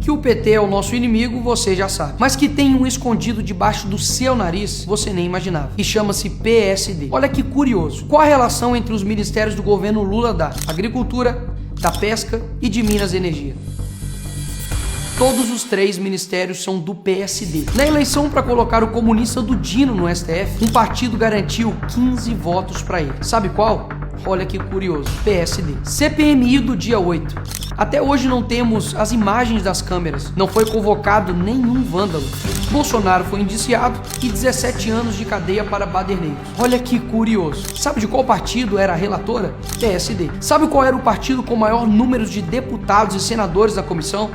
Que o PT é o nosso inimigo, você já sabe. Mas que tem um escondido debaixo do seu nariz, você nem imaginava. E chama-se PSD. Olha que curioso. Qual a relação entre os ministérios do governo Lula da Agricultura, da Pesca e de Minas e Energia? Todos os 3 ministérios são do PSD. Na eleição para colocar o comunista do Dino no STF, um partido garantiu 15 votos para ele. Sabe qual? Olha que curioso, PSD. CPMI do dia 8. Até hoje não temos as imagens das câmeras. Não foi convocado nenhum vândalo. Bolsonaro foi indiciado e 17 anos de cadeia para baderneiros. Olha que curioso. Sabe de qual partido era a relatora? PSD. Sabe qual era o partido com maior número de deputados e senadores da comissão?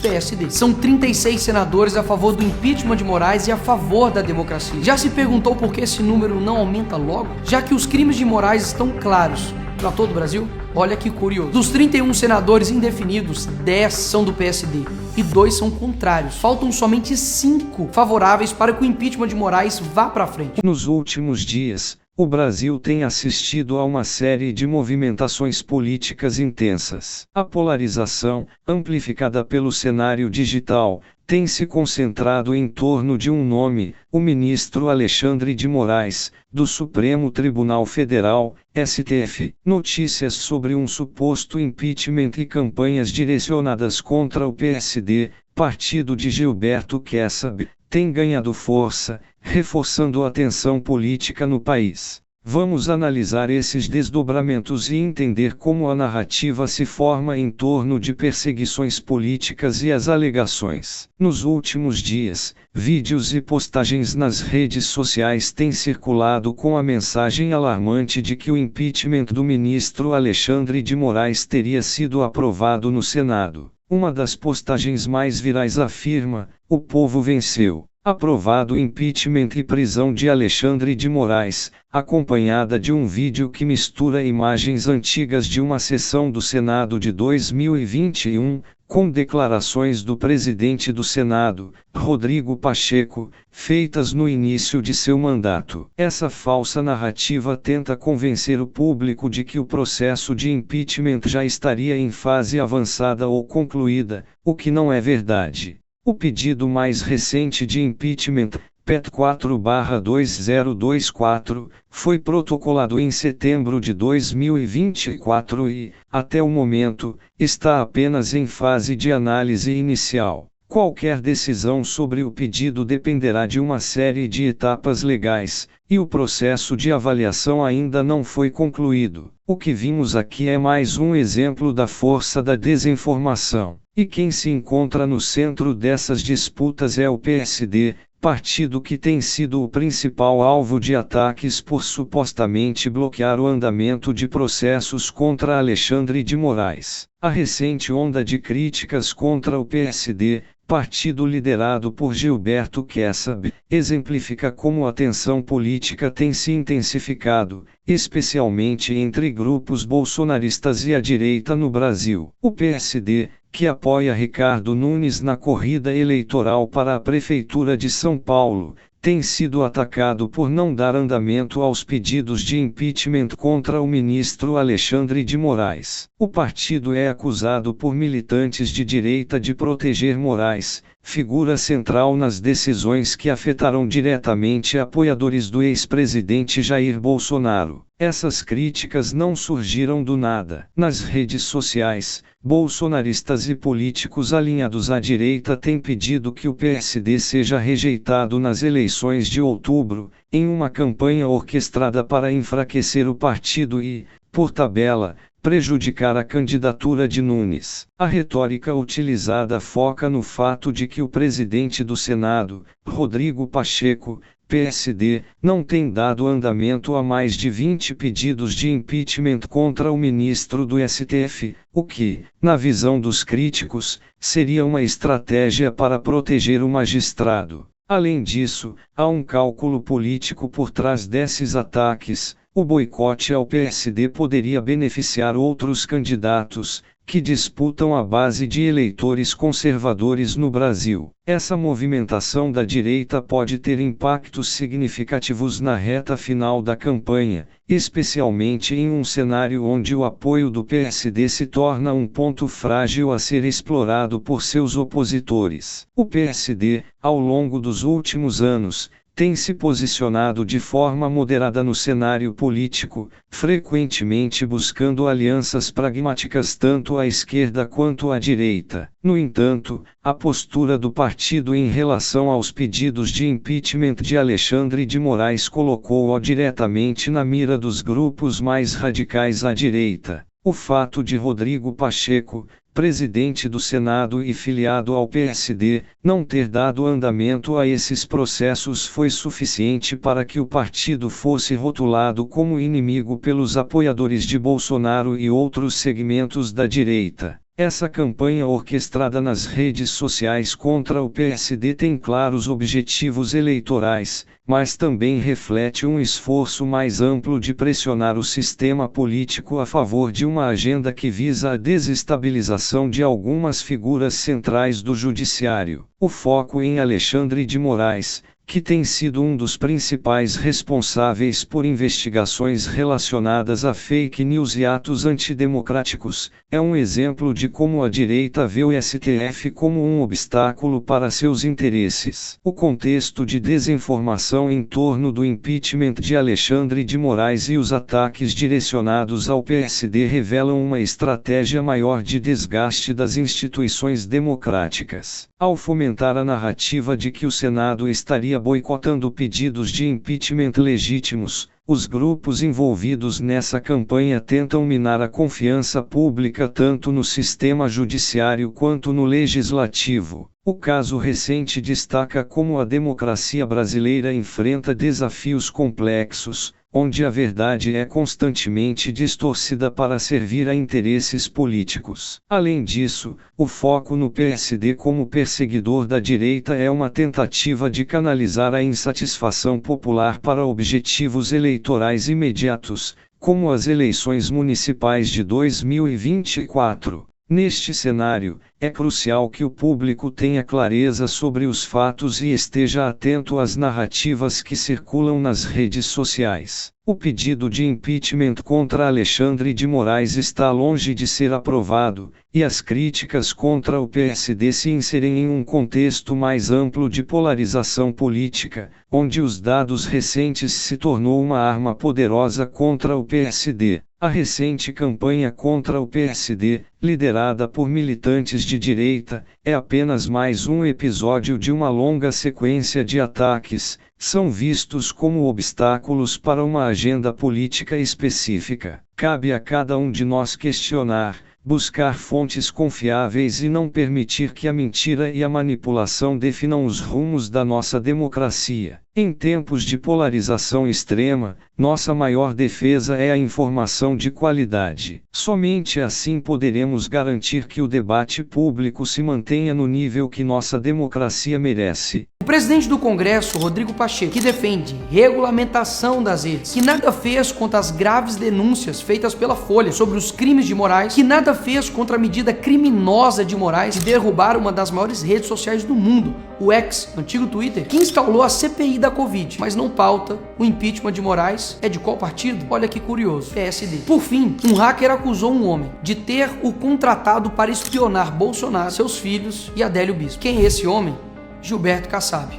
PSD. São 36 senadores a favor do impeachment de Moraes e a favor da democracia. Já se perguntou por que esse número não aumenta logo? Já que os crimes de Moraes estão claros para todo o Brasil? Olha que curioso. Dos 31 senadores indefinidos, 10 são do PSD e 2 são contrários. Faltam somente 5 favoráveis para que o impeachment de Moraes vá para frente. Nos últimos dias, o Brasil tem assistido a uma série de movimentações políticas intensas. A polarização, amplificada pelo cenário digital, tem se concentrado em torno de um nome, o ministro Alexandre de Moraes, do Supremo Tribunal Federal, STF. Notícias sobre um suposto impeachment e campanhas direcionadas contra o PSD, partido de Gilberto Kassab, têm ganhado força, reforçando a tensão política no país. Vamos analisar esses desdobramentos e entender como a narrativa se forma em torno de perseguições políticas e as alegações. Nos últimos dias, vídeos e postagens nas redes sociais têm circulado com a mensagem alarmante de que o impeachment do ministro Alexandre de Moraes teria sido aprovado no Senado. Uma das postagens mais virais afirma: "O povo venceu. Aprovado o impeachment e prisão de Alexandre de Moraes", acompanhada de um vídeo que mistura imagens antigas de uma sessão do Senado de 2021, com declarações do presidente do Senado, Rodrigo Pacheco, feitas no início de seu mandato. Essa falsa narrativa tenta convencer o público de que o processo de impeachment já estaria em fase avançada ou concluída, o que não é verdade. O pedido mais recente de impeachment, PET 4/2024, foi protocolado em setembro de 2024 e, até o momento, está apenas em fase de análise inicial. Qualquer decisão sobre o pedido dependerá de uma série de etapas legais, e o processo de avaliação ainda não foi concluído. O que vimos aqui é mais um exemplo da força da desinformação. E quem se encontra no centro dessas disputas é o PSD, partido que tem sido o principal alvo de ataques por supostamente bloquear o andamento de processos contra Alexandre de Moraes. A recente onda de críticas contra o PSD, partido liderado por Gilberto Kassab, exemplifica como a tensão política tem se intensificado, especialmente entre grupos bolsonaristas e a direita no Brasil. O PSD, que apoia Ricardo Nunes na corrida eleitoral para a Prefeitura de São Paulo, tem sido atacado por não dar andamento aos pedidos de impeachment contra o ministro Alexandre de Moraes. O partido é acusado por militantes de direita de proteger Moraes, figura central nas decisões que afetarão diretamente apoiadores do ex-presidente Jair Bolsonaro. Essas críticas não surgiram do nada. Nas redes sociais, bolsonaristas e políticos alinhados à direita têm pedido que o PSD seja rejeitado nas eleições de outubro, em uma campanha orquestrada para enfraquecer o partido e, por tabela, prejudicar a candidatura de Nunes. A retórica utilizada foca no fato de que o presidente do Senado, Rodrigo Pacheco, PSD, não tem dado andamento a mais de 20 pedidos de impeachment contra o ministro do STF, o que, na visão dos críticos, seria uma estratégia para proteger o magistrado. Além disso, há um cálculo político por trás desses ataques. O boicote ao PSD poderia beneficiar outros candidatos, que disputam a base de eleitores conservadores no Brasil. Essa movimentação da direita pode ter impactos significativos na reta final da campanha, especialmente em um cenário onde o apoio do PSD se torna um ponto frágil a ser explorado por seus opositores. O PSD, ao longo dos últimos anos, tem se posicionado de forma moderada no cenário político, frequentemente buscando alianças pragmáticas tanto à esquerda quanto à direita. No entanto, a postura do partido em relação aos pedidos de impeachment de Alexandre de Moraes colocou-o diretamente na mira dos grupos mais radicais à direita. O fato de Rodrigo Pacheco, presidente do Senado e filiado ao PSD, não ter dado andamento a esses processos foi suficiente para que o partido fosse rotulado como inimigo pelos apoiadores de Bolsonaro e outros segmentos da direita. Essa campanha orquestrada nas redes sociais contra o PSD tem claros objetivos eleitorais, mas também reflete um esforço mais amplo de pressionar o sistema político a favor de uma agenda que visa a desestabilização de algumas figuras centrais do judiciário. O foco em Alexandre de Moraes, que tem sido um dos principais responsáveis por investigações relacionadas a fake news e atos antidemocráticos, é um exemplo de como a direita vê o STF como um obstáculo para seus interesses. O contexto de desinformação em torno do impeachment de Alexandre de Moraes e os ataques direcionados ao PSD revelam uma estratégia maior de desgaste das instituições democráticas. Ao fomentar a narrativa de que o Senado estaria boicotando pedidos de impeachment legítimos, os grupos envolvidos nessa campanha tentam minar a confiança pública tanto no sistema judiciário quanto no legislativo. O caso recente destaca como a democracia brasileira enfrenta desafios complexos, onde a verdade é constantemente distorcida para servir a interesses políticos. Além disso, o foco no PSD como perseguidor da direita é uma tentativa de canalizar a insatisfação popular para objetivos eleitorais imediatos, como as eleições municipais de 2024. Neste cenário, é crucial que o público tenha clareza sobre os fatos e esteja atento às narrativas que circulam nas redes sociais. O pedido de impeachment contra Alexandre de Moraes está longe de ser aprovado, e as críticas contra o PSD se inserem em um contexto mais amplo de polarização política, onde os dados recentes se tornou uma arma poderosa contra o PSD. A recente campanha contra o PSD, liderada por militantes de direita, é apenas mais um episódio de uma longa sequência de ataques, são vistos como obstáculos para uma agenda política específica. Cabe a cada um de nós questionar, buscar fontes confiáveis e não permitir que a mentira e a manipulação definam os rumos da nossa democracia. Em tempos de polarização extrema, nossa maior defesa é a informação de qualidade. Somente assim poderemos garantir que o debate público se mantenha no nível que nossa democracia merece. O presidente do Congresso, Rodrigo Pacheco, que defende regulamentação das redes, que nada fez contra as graves denúncias feitas pela Folha sobre os crimes de Moraes, que nada fez contra a medida criminosa de Moraes de derrubar uma das maiores redes sociais do mundo, o X, antigo Twitter, que instaurou a CPI da Covid, mas não pauta o impeachment de Moraes. É de qual partido? Olha que curioso, PSD. Por fim, um hacker acusou um homem de ter o contratado para espionar Bolsonaro, seus filhos e Adélio Bispo. Quem é esse homem? Gilberto Kassab.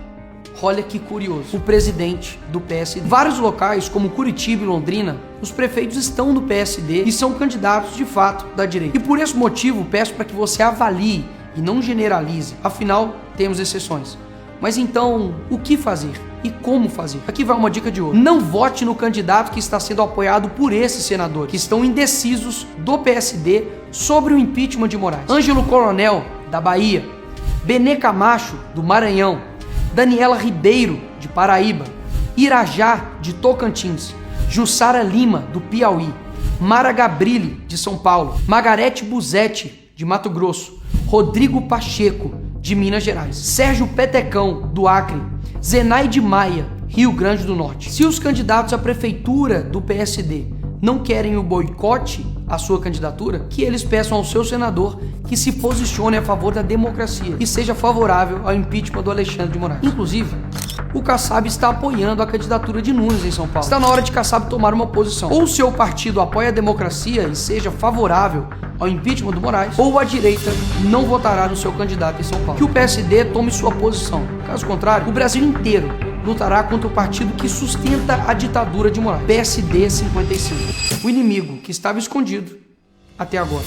Olha que curioso, o presidente do PSD. Vários locais, como Curitiba e Londrina, os prefeitos estão no PSD e são candidatos de fato da direita. E por esse motivo, peço para que você avalie e não generalize. Afinal, temos exceções. Mas então, o que fazer? E como fazer? Aqui vai uma dica de ouro. Não vote no candidato que está sendo apoiado por esses senadores, que estão indecisos do PSD sobre o impeachment de Moraes. Ângelo Coronel, da Bahia. Benê Camacho, do Maranhão. Daniela Ribeiro, de Paraíba. Irajá, de Tocantins. Jussara Lima, do Piauí. Mara Gabrilli, de São Paulo. Margarete Busetti, de Mato Grosso. Rodrigo Pacheco, de Minas Gerais. Sérgio Petecão, do Acre. Zenaide Maia, Rio Grande do Norte. Se os candidatos à prefeitura do PSD não querem o boicote a sua candidatura, que eles peçam ao seu senador que se posicione a favor da democracia e seja favorável ao impeachment do Alexandre de Moraes. Inclusive, o Kassab está apoiando a candidatura de Nunes em São Paulo. Está na hora de Kassab tomar uma posição. Ou o seu partido apoia a democracia e seja favorável ao impeachment do Moraes, ou a direita não votará no seu candidato em São Paulo. Que o PSD tome sua posição. Caso contrário, o Brasil inteiro lutará contra o partido que sustenta a ditadura de Moraes. PSD 55. O inimigo que estava escondido até agora.